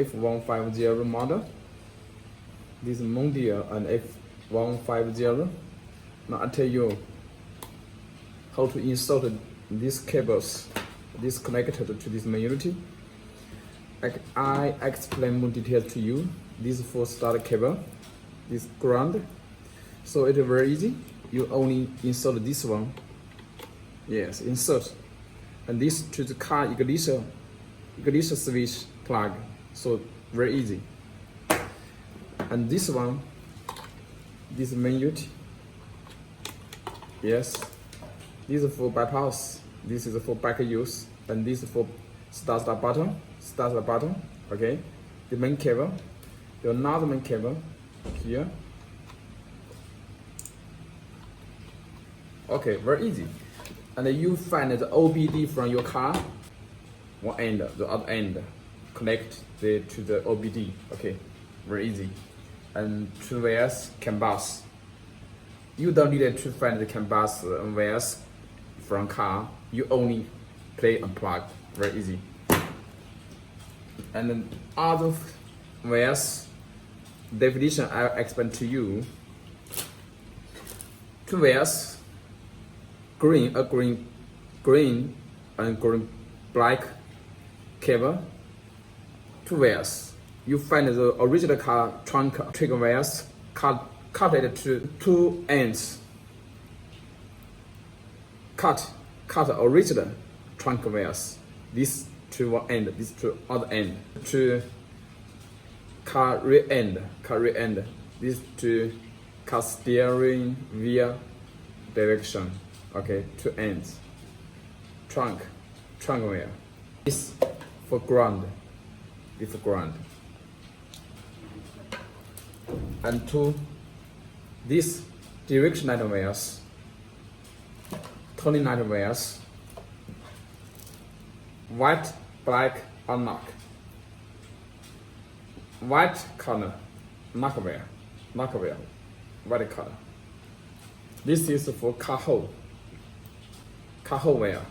F150 model. This Mondial and F150. Now I tell you how to insert these cables, this connected to this main unit. I explain more details to you. This for starter cable, this ground. So it is very easy. You only insert this one. Yes, insert. And this to the car ignition switch plug. So very easy. And this one, this main unit. Yes, this is for bypass. This is for back use, and this is for start button. Okay, the main cable, another main cable here. Okay, very easy. And you find the OBD from your car, one end, the other end, connect to the OBD. Okay, very easy. And 2 wires Canbus. You don't need to find the Canbus wires from car. You only play and plug. Very easy. And then other wires definition I explain to you. 2 wires, green and green black cable. 2 wires. You find the original car trunk trigger wires cut it to 2 ends. Cut the original trunk wires. This to one end, this to other end. To car rear end. This to car steering wheel direction. Okay, 2 ends. Trunk wire. This for ground. This for ground. And 2 this directional wires, turning light wires, white, black, or knock. White color, knock wire, white color. This is for car hole wire.